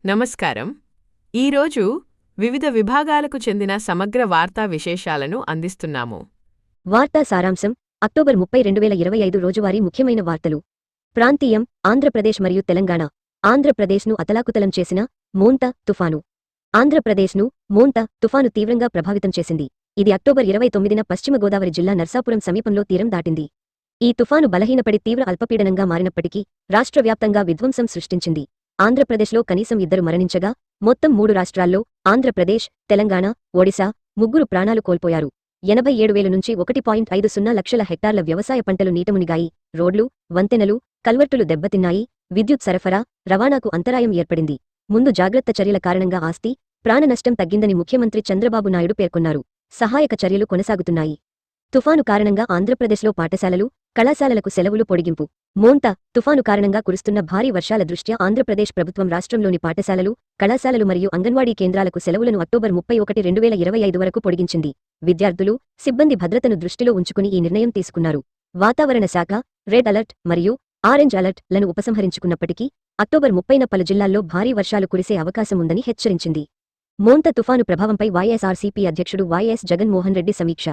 నమస్కారం. ఈరోజు వివిధ విభాగాలకు చెందిన సమగ్ర వార్తా విశేషాలను అందిస్తున్నాము. వార్తా సారాంశం అక్టోబర్ 30, 2025 రోజువారీ ముఖ్యమైన వార్తలు. ప్రాంతీయం ఆంధ్రప్రదేశ్ మరియు తెలంగాణ. ఆంధ్రప్రదేశ్ను అతలాకుతలం చేసిన మోంతా తుఫాను. ఆంధ్రప్రదేశ్ను మోంతా తుఫాను తీవ్రంగా ప్రభావితం చేసింది. ఇది అక్టోబర్ 29న పశ్చిమ గోదావరి జిల్లా నర్సాపురం సమీపంలో తీరం దాటింది. ఈ తుఫాను బలహీనపడి తీవ్ర అల్పపీడనంగా మారినప్పటికీ రాష్ట్ర వ్యాప్తంగా విధ్వంసం సృష్టించింది. ఆంధ్రప్రదేశ్లో కనీసం 2 మరణించగా మొత్తం 3 రాష్ట్రాల్లో ఆంధ్రప్రదేశ్, తెలంగాణ, ఒడిశా 3 ప్రాణాలు కోల్పోయారు. 87,000 నుంచి 1.50 లక్షల హెక్టార్ల వ్యవసాయ పంటలు నీటమునిగాయి. రోడ్లు, వంతెనలు, కల్వర్టులు దెబ్బతిన్నాయి. విద్యుత్ సరఫరా, రవాణాకు అంతరాయం ఏర్పడింది. ముందు జాగ్రత్త చర్యల కారణంగా ఆస్తి, ప్రాణ నష్టం తగ్గిందని ముఖ్యమంత్రి చంద్రబాబు నాయుడు పేర్కొన్నారు. సహాయక చర్యలు కొనసాగుతున్నాయి. తుఫాను కారణంగా ఆంధ్రప్రదేశ్లో పాఠశాలలు, కళాశాలలకు సెలవులు పొడిగింపు. మోంతా తుఫాను కారణంగా కురుస్తున్న భారీ వర్షాల దృష్ట్యా ఆంధ్రప్రదేశ్ ప్రభుత్వం రాష్ట్రంలోని పాఠశాలలు, కళాశాలలు మరియు అంగన్వాడీ కేంద్రాలకు సెలవులను అక్టోబర్ 31, 2025 వరకు పొడిగించింది. విద్యార్థులు, సిబ్బంది భద్రతను దృష్టిలో ఉంచుకుని ఈ నిర్ణయం తీసుకున్నారు. వాతావరణ శాఖ రెడ్ అలర్ట్ మరియు ఆరెంజ్ అలర్ట్ లను ఉపసంహరించుకున్నప్పటికీ అక్టోబర్ 30న పలు జిల్లాల్లో భారీ వర్షాలు కురిసే అవకాశముందని హెచ్చరించింది. మోంతా తుఫాను ప్రభావంపై వైఎస్ఆర్సీపీ అధ్యక్షుడు వైఎస్ జగన్మోహన్ రెడ్డి సమీక్ష.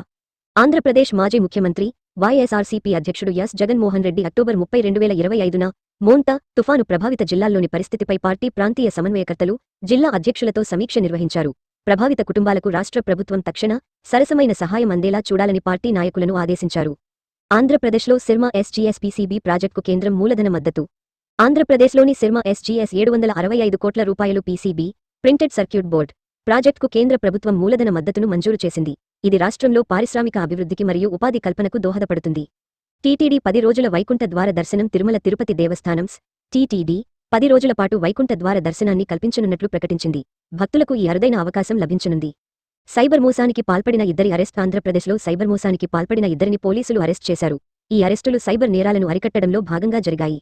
ఆంధ్రప్రదేశ్ మాజీ ముఖ్యమంత్రి వైఎస్ఆర్సీపీ అధ్యక్షుడు ఎస్ జగన్మోహన్ రెడ్డి అక్టోబర్ 30, 2025న మోంతా తుఫాను ప్రభావిత జిల్లాల్లోని పరిస్థితిపై పార్టీ ప్రాంతీయ సమన్వయకర్తలు, జిల్లా అధ్యక్షులతో సమీక్ష నిర్వహించారు. ప్రభావిత కుటుంబాలకు రాష్ట్ర ప్రభుత్వం తక్షణ, సరసమైన సహాయం అందేలా చూడాలని పార్టీ నాయకులను ఆదేశించారు. ఆంధ్రప్రదేశ్లో సిర్మా ఎస్జీఎస్పీసీబీ ప్రాజెక్టుకు కేంద్రం మూలధన మద్దతు. ఆంధ్రప్రదేశ్లోని సిర్మా ఎస్జీఎస్ 765 కోట్ల రూపాయలు పీసీబీ, ప్రింటెడ్ సర్క్యూట్ బోర్డ్ ప్రాజెక్టుకు కేంద్ర ప్రభుత్వం మూలధన మద్దతును మంజూరు చేసింది. ఇది రాష్ట్రంలో పారిశ్రామిక అభివృద్ధికి మరియు ఉపాధి కల్పనకు దోహదపడుతుంది. టీటీడీ 10 రోజుల వైకుంఠ ద్వార దర్శనం. తిరుమల తిరుపతి దేవస్థానంస్ టీటీడీ 10 రోజుల పాటు వైకుంఠ ద్వార దర్శనాన్ని కల్పించనున్నట్లు ప్రకటించింది. భక్తులకు ఈ అరుదైన అవకాశం లభించనుంది. సైబర్ మోసానికి పాల్పడిన 2 అరెస్ట్. ఆంధ్రప్రదేశ్లో సైబర్ మోసానికి పాల్పడిన 2ని పోలీసులు అరెస్ట్ చేశారు. ఈ అరెస్టులు సైబర్ నేరాలను అరికట్టడంలో భాగంగా జరిగాయి.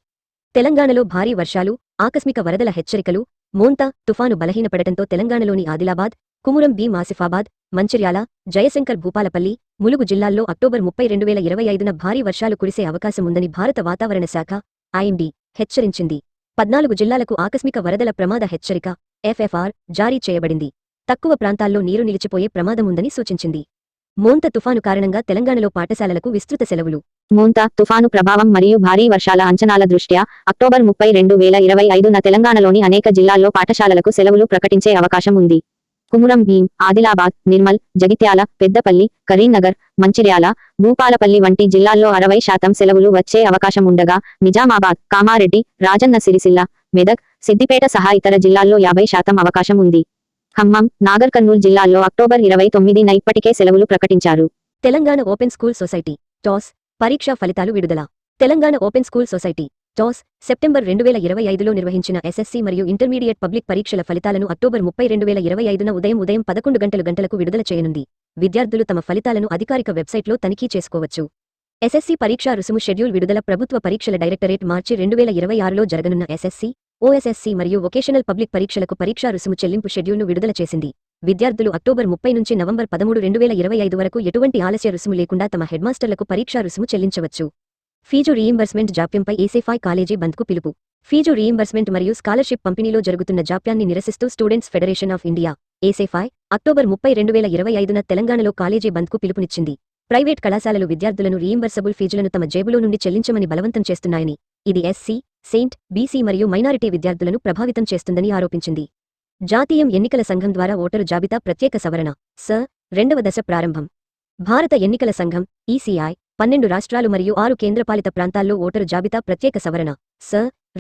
తెలంగాణలో భారీ వర్షాలు, ఆకస్మిక వరదల హెచ్చరికలు. మోంతా తుఫాను బలహీనపడటంతో తెలంగాణలోని ఆదిలాబాద్, కుమురం భీం ఆసిఫాబాద్, మంచిర్యాల, జయశంకర్ భూపాలపల్లి, ములుగు జిల్లాల్లో అక్టోబర్ 30, 2025న భారీ వర్షాలు కురిసే అవకాశముందని భారత వాతావరణ శాఖ ఐఎండీ హెచ్చరించింది. 14 జిల్లాలకు ఆకస్మిక వరదల ప్రమాద హెచ్చరిక ఎఫ్ఎఫ్ఆర్ జారీ చేయబడింది. తక్కువ ప్రాంతాల్లో నీరు నిలిచిపోయే ప్రమాదముందని సూచించింది. మోంతా తుఫాను కారణంగా తెలంగాణలో పాఠశాలలకు విస్తృత సెలవులు. మోంతా తుఫాను ప్రభావం మరియు భారీ వర్షాల అంచనాల దృష్ట్యా అక్టోబర్ 30, 2025న తెలంగాణలోని అనేక జిల్లాల్లో పాఠశాలలకు సెలవులు ప్రకటించే అవకాశం ఉంది. కుమురం భీం, ఆదిలాబాద్, నిర్మల్, జగిత్యాల, పెద్దపల్లి, కరీంనగర్, మంచిర్యాల, భూపాలపల్లి వంటి జిల్లాల్లో 60% సెలవులు వచ్చే అవకాశం ఉండగా నిజామాబాద్, కామారెడ్డి, రాజన్న సిరిసిల్ల, మెదక్, సిద్దిపేట సహా ఇతర జిల్లాల్లో 50% అవకాశం ఉంది. ఖమ్మం, నాగర్ కర్నూల్ జిల్లాల్లో అక్టోబర్ 29న ఇప్పటికే సెలవులు ప్రకటించారు. Telangana open school society TOSS పరీక్షా ఫలితాలు విడుదల. Telangana open school society TOSS September 2025లో నిర్వహించిన ఎస్ఎస్సీ మరియు ఇంటర్మీడియట్ పబ్లిక్ పరీక్షల ఫలితాలను అక్టోబర్ 30, 2025న ఉదయం 11 గంటలకు విడుదల చేయనుంది. విద్యార్థులు తమ ఫలితాలను అధికారిక వెబ్సైట్లో తనిఖీ చేసుకోవచ్చు. ఎస్ఎస్సీ పరీక్షా రుసుము షెడ్యూల్ విడుదల. ప్రభుత్వ పరీక్షల డైరెక్టరేట్ మార్చి 2026లో జరగనున్న ఎస్ఎస్సీ, ఓఎస్ఎస్సీ మరియు వొకేషనల్ పబ్లిక్ పరీక్షలకు పరీక్షా రుసుము చెల్లింపు షెడ్యూల్ను విడుదల చేసింది. విద్యార్థులు అక్టోబర్ 30 నుంచి నవంబర్ 13, 2025 వరకు ఎటువంటి ఆలస్య రుసుము లేకుండా తమ హెడ్మాస్టర్లకు పరీక్షా రుసుము చెల్లించవచ్చు. ఫీజు రీయింబర్స్మెంట్ జాప్యంపై ఏసేఫై కాలేజీ బంద్కు పిలుపు. ఫీజు రీయింబర్స్మెంట్ మరియు స్కాలర్షిప్ పంపిణీలో జరుగుతున్న జాప్యాన్ని నిరసిస్తూ Students Federation of India SFI October 30, 2025న తెలంగాణలో కాలేజీ బంద్కు పిలుపునిచ్చింది. ప్రైవేట్ కళాశాలలు విద్యార్థులను రీయింబర్సబుల్ ఫీజులను తమ జేబులో నుండి చెల్లించమని బలవంతం చేస్తున్నాయని, ఇది ఎస్సీ, సెయింట్, బీసీ మరియు మైనారిటీ విద్యార్థులను ప్రభావితం చేస్తుందని ఆరోపించింది. జాతీయం ఎన్నికల సంఘం ద్వారా ఓటరు జాబితా ప్రత్యేక సవరణ రెండవ దశ ప్రారంభం. భారత ఎన్నికల సంఘం ఈసీఐ 12 రాష్ట్రాలు మరియు 6 కేంద్రపాలిత ప్రాంతాల్లో ఓటరు జాబితా ప్రత్యేక సవరణ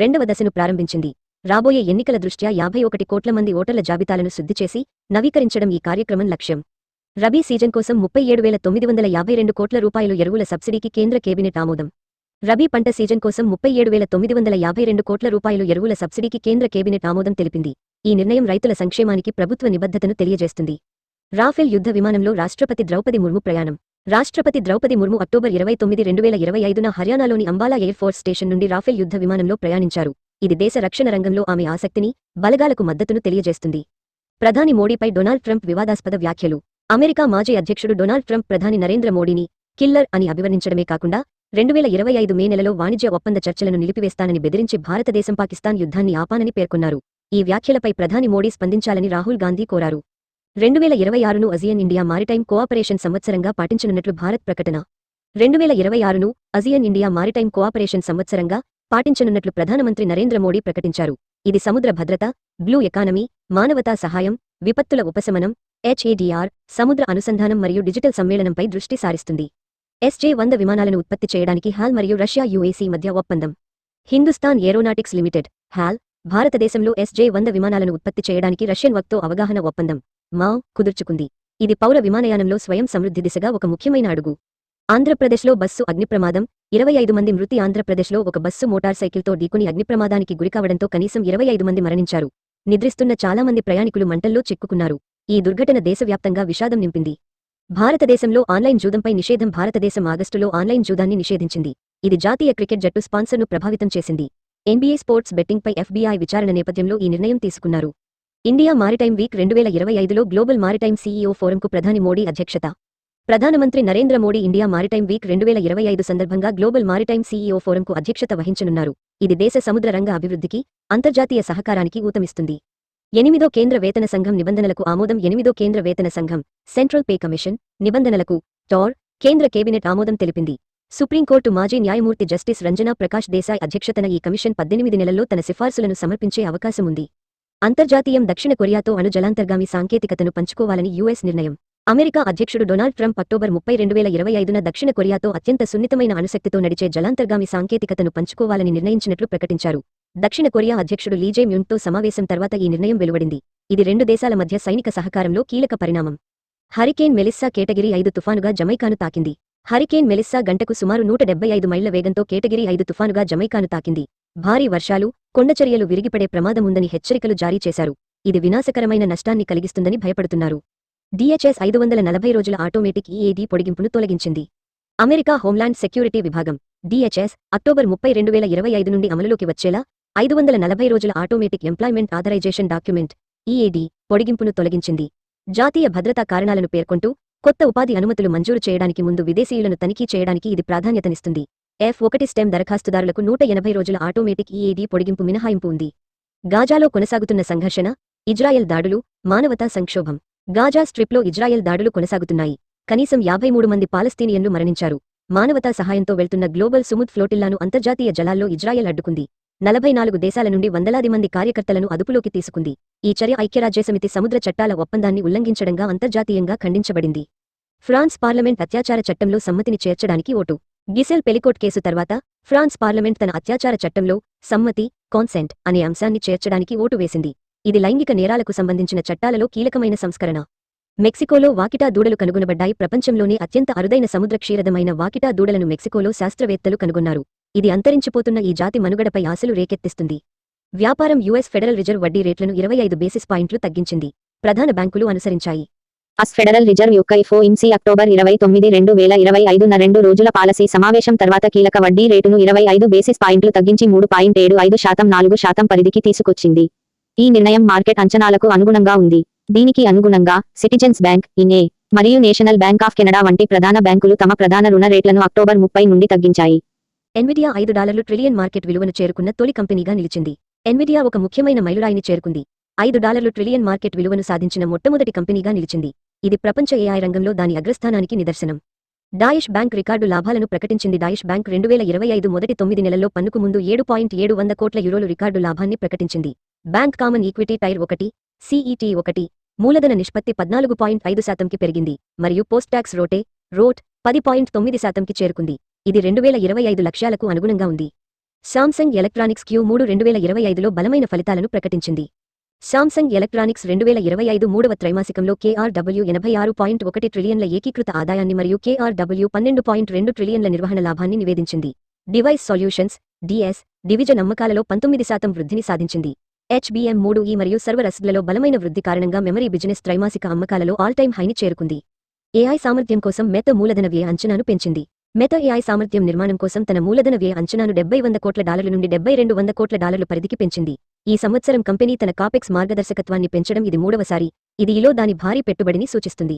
రెండవ దశను ప్రారంభించింది. రాబోయే ఎన్నికల దృష్ట్యా 51 కోట్ల మంది ఓటర్ల జాబితాలను శుద్ధి చేసి నవీకరించడం ఈ కార్యక్రమం లక్ష్యం. రబీ సీజన్ కోసం 37,952 కోట్ల రూపాయలు ఎరువుల సబ్సిడీకి కేంద్ర కేబినెట్ ఆమోదం. రబీ పంట సీజన్ కోసం 37,952 కోట్ల రూపాయలు ఎరువుల సబ్సిడీకి కేంద్ర కేబినెట్ ఆమోదం తెలిపింది. ఈ నిర్ణయం రైతుల సంక్షేమానికి ప్రభుత్వ నిబద్ధతను తెలియజేస్తుంది. రాఫెల్ యుద్ధ విమానంలో రాష్ట్రపతి ద్రౌపది ముర్ము ప్రయాణం. రాష్ట్రపతి ద్రౌపది ముర్ము అక్టోబర్ 29, 2025న హర్యానాలోని అంబాలా ఎయిర్ ఫోర్స్ స్టేషన్ నుండి రాఫెల్ యుద్ధ విమానంలో ప్రయాణించారు. ఇది దేశ రక్షణ రంగంలో ఆమె ఆసక్తిని, బలగాలకు మద్దతును తెలియజేస్తుంది. ప్రధాని మోడీపై డొనాల్డ్ ట్రంప్ వివాదాస్పద వ్యాఖ్యలు. అమెరికా మాజీ అధ్యక్షుడు డొనాల్డ్ ట్రంప్ ప్రధాని నరేంద్ర మోడీని కిల్లర్ అని అభివర్ణించడమే కాకుండా 2025 మే నెలలో వాణిజ్య ఒప్పంద చర్చలను నిలిపివేస్తానని బెదిరించి భారతదేశం పాకిస్తాన్ యుద్ధాన్ని ఆపానని పేర్కొన్నారు. ఈ వ్యాఖ్యలపై ప్రధాని మోడీ స్పందించాలని రాహుల్ గాంధీ కోరారు. 2026ను ASEAN ఇండియా మారిటైమ్ కోఆపరేషన్ సంవత్సరంగా పాటించనున్నట్లు భారత్ ప్రకటన. 2026ను ASEAN ఇండియా మారిటైమ్ కోఆపరేషన్ సంవత్సరంగా పాటించనున్నట్లు ప్రధానమంత్రి నరేంద్ర మోడీ ప్రకటించారు. ఇది సముద్ర భద్రత, బ్లూ ఎకానమీ, మానవతా సహాయం, విపత్తుల ఉపశమనం, HADR, సముద్ర అనుసంధానం మరియు డిజిటల్ సమ్మేళనంపై దృష్టి సారిస్తుంది. SJ-100 విమానాలను ఉత్పత్తి చేయడానికి HAL మరియు రష్యా UAC మధ్య ఒప్పందం. హిందుస్థాన్ ఏరోనాటిక్స్ లిమిటెడ్ HAL భారతదేశంలో SJ-100 విమానాలను ఉత్పత్తి చేయడానికి రష్యన్ వక్తో అవగాహన ఒప్పందం కుదుర్చుకుంది. ఇది పౌర విమానయానంలో స్వయం సమృద్ధి దిశగా ఒక ముఖ్యమైన అడుగు. ఆంధ్రప్రదేశ్లో బస్సు అగ్నిప్రమాదం, 25 మంది మృతి. ఆంధ్రప్రదేశ్లో ఒక బస్సు మోటార్ సైకిల్తో ఢీకొని అగ్నిప్రమాదానికి గురికావడంతో కనీసం 25 మంది మరణించారు. నిద్రిస్తున్న చాలా మంది ప్రయాణికులు మంటల్లో చిక్కుకున్నారు. ఈ దుర్ఘటన దేశవ్యాప్తంగా విషాదం నింపింది. భారతదేశంలో ఆన్లైన్ జూదంపై నిషేధం. భారతదేశం ఆగస్టులో ఆన్లైన్ జూదాన్ని నిషేధించింది. ఇది జాతీయ క్రికెట్ జట్టు స్పాన్సర్ను ప్రభావితం చేసింది. NBA స్పోర్ట్స్ బెట్టింగ్పై FBI విచారణ నేపథ్యంలో ఈ నిర్ణయం తీసుకున్నారు. ఇండియా మారిటైమ్ వీక్ 2025లో గ్లోబల్ మారిటైమ్ CEO ఫోరంకు ప్రధాని మోడీ అధ్యక్షత. ప్రధానమంత్రి Narendra Modi India maritime week 2025 సందర్భంగా గ్లోబల్ మారిటైమ్ CEO ఫోరంకు అధ్యక్షత వహించనున్నారు. ఇది దేశ సముద్ర రంగ అభివృద్ధికి, అంతర్జాతీయ సహకారానికి ఊతమిస్తుంది. 8వ కేంద్ర వేతన సంఘం నిబంధనలకు ఆమోదం. 8వ కేంద్ర వేతన సంఘం సెంట్రల్ పే కమిషన్ నిబంధనలకు TOR కేంద్ర కేబినెట్ ఆమోదం తెలిపింది. సుప్రీంకోర్టు మాజీ న్యాయమూర్తి జస్టిస్ రంజనా ప్రకాష్ దేశాయ్ అధ్యక్షతన ఈ కమిషన్ 18 నెలల్లో తన సిఫార్సులను సమర్పించే అవకాశముంది. అంతర్జాతీయం. దక్షిణ కొరియాతో అణు జలాంతర్గామి సాంకేతికతను పంచుకోవాలని US నిర్ణయం. అమెరికా అధ్యక్షుడు డొనాల్డ్ ట్రంప్ అక్టోబర్ 30, 2025న దక్షిణ కొరియాతో అత్యంత సున్నితమైన అణుశక్తితో నడిచే జలాంతర్గామి సాంకేతికతను పంచుకోవాలని నిర్ణయించినట్లు ప్రకటించారు. దక్షిణ కొరియా అధ్యక్షుడు లీ జే మ్యూన్తో సమావేశం తర్వాత ఈ నిర్ణయం వెలువడింది. ఇది 2 దేశాల మధ్య సైనిక సహకారంలో కీలక పరిణామం. హరికేన్ మెలిస్సా కేటగిరీ 5 తుఫానుగా జమైకాను తాకింది. హరికేన్ మెలిస్సా గంటకు సుమారు 175 మైళ్ల వేగంతో కేటగిరీ 5 తుఫానుగా జమైకాను తాకింది. భారీ వర్షాలు, కొండచర్యలు విరిగిపడే ప్రమాదముందని హెచ్చరికలు జారీ చేశారు. ఇది వినాశకరమైన నష్టాన్ని కలిగిస్తుందని భయపడుతున్నారు. DHS 540 రోజుల ఆటోమేటిక్ EAD పొడిగింపును తొలగించింది. అమెరికా హోంలాండ్ సెక్యూరిటీ విభాగం DHS అక్టోబర్ 30, 2025 నుండి అమలులోకి వచ్చేలా 540 రోజుల automatic employment authorization document EAD పొడిగింపును తొలగించింది. జాతీయ భద్రతా కారణాలను పేర్కొంటూ కొత్త ఉపాధి అనుమతులు మంజూరు చేయడానికి ముందు విదేశీయులను తనిఖీ చేయడానికి ఇది ప్రాధాన్యతనిస్తుంది. F1 స్టెమ్ దరఖాస్తుదారులకు 180 రోజుల ఆటోమేటిక్ EAD పొడిగింపు మినహాయింపు ఉంది. గాజాలో కొనసాగుతున్న సంఘర్షణ, ఇజ్రాయెల్ దాడులు, మానవతా సంక్షోభం. గాజా స్ట్రిప్లో ఇజ్రాయెల్ దాడులు కొనసాగుతున్నాయి. కనీసం 53 మంది పాలస్తీనియన్లు మరణించారు. మానవతా సహాయంతో వెళ్తున్న గ్లోబల్ సుముద్ ఫ్లోటిల్లాను అంతర్జాతీయ జలాల్లో ఇజ్రాయెల్ అడ్డుకుంది. 44 దేశాల నుండి వందలాది మంది కార్యకర్తలను అదుపులోకి తీసుకుంది. ఈ చర్య ఐక్యరాజ్యసమితి సముద్ర చట్టాల ఒప్పందాన్ని ఉల్లంఘించడంగా అంతర్జాతీయంగా ఖండించబడింది. ఫ్రాన్స్ పార్లమెంట్ అత్యాచార చట్టంలో సమ్మతిని చేర్చడానికి ఓటు. గిసెల్ పెలికోట్ కేసు తర్వాత ఫ్రాన్స్ పార్లమెంట్ తన అత్యాచార చట్టంలో సమ్మతి, కాన్సెంట్ అనే అంశాన్ని చేర్చడానికి ఓటు వేసింది. ఇది లైంగిక నేరాలకు సంబంధించిన చట్టాలలో కీలకమైన సంస్కరణ. మెక్సికోలో వాకిటా దూడలు కనుగొనబడ్డాయి. ప్రపంచంలోనే అత్యంత అరుదైన సముద్ర క్షీరదమైన వాకిటా దూడలను మెక్సికోలో శాస్త్రవేత్తలు కనుగొన్నారు. ఇది అంతరించిపోతున్న ఈ జాతి మనుగడపై ఆశలు రేకెత్తిస్తుంది. వ్యాపారం. US ఫెడరల్ రిజర్వ్ వడ్డీ రేట్లను 25 బేసిస్ పాయింట్లు తగ్గించింది. ప్రధాన బ్యాంకులు అనుసరించాయి. US ఫెడరల్ రిజర్వ్ యొక్క FOMC అక్టోబర్ 29, 2025న 2 రోజుల పాలసీ సమావేశం తర్వాత కీలక వడ్డీ రేటును 25 బేసిస్ పాయింట్లు తగ్గించి 3.75% 4% పరిధికి తీసుకొచ్చింది. ఈ నిర్ణయం మార్కెట్ అంచనాలకు అనుగుణంగా ఉంది. దీనికి అనుగుణంగా సిటిజన్స్ బ్యాంక్, INA మరియు నేషనల్ బ్యాంక్ ఆఫ్ కెనడా వంటి ప్రధాన బ్యాంకులు తమ ప్రధాన రుణ రేట్లను అక్టోబర్ 30 నుండి తగ్గించాయి. ఎన్విడియా $5 ట్రిలియన్ మార్కెట్ విలువను చేరుకున్న తొలి కంపెనీగా నిలిచింది. ఎన్విడియా ఒక ముఖ్యమైన మైలురాయిని చేరుకుంది. $5 ట్రిలియన్ మార్కెట్ విలువను సాధించిన మొట్టమొదటి కంపెనీగా నిలిచింది. ఇది ప్రపంచ AI రంగంలో దాని అగ్రస్థానానికి నిదర్శనం. డాయిష్ బ్యాంక్ రికార్డు లాభాలను ప్రకటించింది. డాయిష్ బ్యాంక్ 2025 మొదటి 9 నెలల్లో పన్నుకు ముందు €7.7 కోట్ల రికార్డు లాభాన్ని ప్రకటించింది. Bank common equity tyre 1 CET1 మూలధన నిష్పత్తి 14.5%కి పెరిగింది మరియు పోస్ట్ ట్యాక్స్ ROTE 10.9%కి చేరుకుంది. ఇది 2025 లక్ష్యాలకు అనుగుణంగా ఉంది. సామ్సంగ్ ఎలక్ట్రానిక్స్ Q3 2025లో బలమైన ఫలితాలను ప్రకటించింది. సామ్సంగ్ ఎలక్ట్రానిక్స్ 2025 మూడవ త్రైమాసికంలో KRW 86.1 ట్రిలియన్ల ఏకీకృత ఆదాయాన్ని మరియు KRW 12.2 ట్రిలియన్ల నిర్వహణ లాభాన్ని నివేదించింది. డివైస్ సొల్యూషన్స్ DS డివిజన్ అమ్మకాలలో 19% వృద్ధిని సాధించింది. HBM3E మరియు సర్వర్ అసెట్లలో బలమైన వృద్ధి కారణంగా మెమరీ బిజినెస్ త్రైమాసిక అమ్మకాలలో ఆల్ టైమ్ హైని చేరుకుంది. AI సామర్థ్యం కోసం మెటా మూలధన వ్యయ అంచనాను పెంచింది. మెటా AI సామర్థ్యం నిర్మాణం కోసం తన మూలధన వ్యయ అంచనాను $70 కోట్ల నుండి $7200 కోట్ల పరిధికి పెంచింది. ఈ సంవత్సరం కంపెనీ తన కాపెక్స్ మార్గదర్శకత్వాన్ని పెంచడం ఇది మూడవసారి. ఇది ఈలో దాని భారీ పెట్టుబడిని సూచిస్తుంది.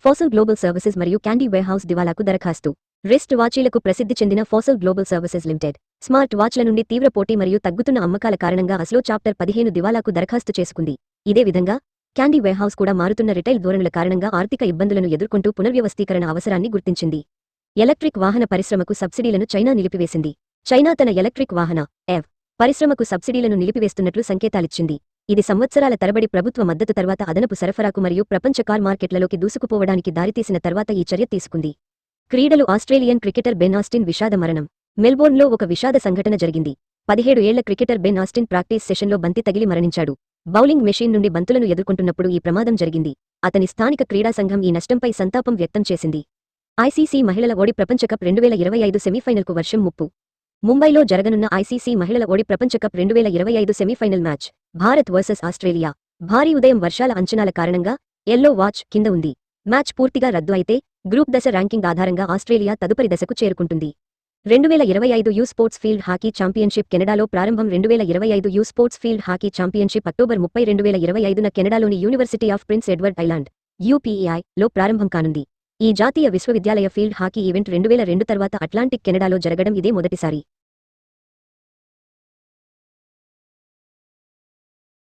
ఫాసల్ గ్లోబల్ సర్వీసెస్ మరియు క్యాండీ వేర్హౌస్ దివాలాకు దరఖాస్తు. రిస్ట్ వాచీలకు ప్రసిద్ధి చెందిన Fossil Global Services Limited smart వాచ్ల నుండి తీవ్ర పోటీ మరియు తగ్గుతున్న అమ్మకాల కారణంగా అస్లో చాప్టర్ 15 దివాలాకు దరఖాస్తు చేసుకుంది. ఇదే విధంగా క్యాండీ వేర్హౌస్ కూడా మారుతున్న రిటైల్ ధోరణుల కారణంగా ఆర్థిక ఇబ్బందులను ఎదుర్కొంటూ పునర్వ్యవస్థీకరణ అవసరాన్ని గుర్తించింది. ఎలక్ట్రిక్ వాహన పరిశ్రమకు సబ్సిడీలను చైనా నిలిపివేసింది. చైనా తన ఎలక్ట్రిక్ వాహన ఎవ్ పరిశ్రమకు సబ్సిడీలను నిలిపివేస్తున్నట్లు సంకేతాలిచ్చింది. ఇది సంవత్సరాల తరబడి ప్రభుత్వ మద్దతు తర్వాత అదనపు సరఫరాకు మరియు ప్రపంచ కార్ మార్కెట్లలోకి దూసుకుపోవడానికి దారితీసిన తర్వాత ఈ చర్య తీసుకుంది. క్రీడలు ఆస్ట్రేలియన్ క్రికెటర్ బెన్ ఆస్టిన్ విషాద మరణం. మెల్బోర్న్లో ఒక విషాద సంఘటన జరిగింది. 17 ఏళ్ల క్రికెటర్ బెన్ ఆస్టిన్ ప్రాక్టీస్ సెషన్లో బంతి తగిలి మరణించాడు. బౌలింగ్ మెషీన్ నుండి బంతులను ఎదుర్కొంటున్నప్పుడు ఈ ప్రమాదం జరిగింది. అతని స్థానిక క్రీడా సంఘం ఈ నష్టంపై సంతాపం వ్యక్తం చేసింది. ఐసీసీ మహిళల ఓడి ప్రపంచకప్ 2025 సెమీఫైనల్కు వర్షం ముప్పు. ముంబైలో జరగనున్న ఐసీసీ మహిళల ఓడి ప్రపంచకప్ 2025 semifinal match Bharat versus Australia. భారీ ఉదయం వర్షాల అంచనాల కారణంగా ఎల్లో వాచ్ కింద ఉంది. మ్యాచ్ పూర్తిగా రద్దు అయితే గ్రూప్ దశ ర్యాంకింగ్ ఆధారంగా ఆస్ట్రేలియా తదుపరి దశకు చేరుకుంటుంది. 2025 U sports field hockey championship కెనడాలో ప్రారంభం. 2025 U sports field hockey championship October 30, 2025న కెనడాలోని university of Prince Edward Island UPEI లో ప్రారంభం కానుంది. ఈ జాతీయ విశ్వవిద్యాలయ ఫీల్డ్ హాకీ ఈవెంట్ 2002 తర్వాత అట్లాంటిక్ కెనడాలో జరగడం ఇదే మొదటిసారి.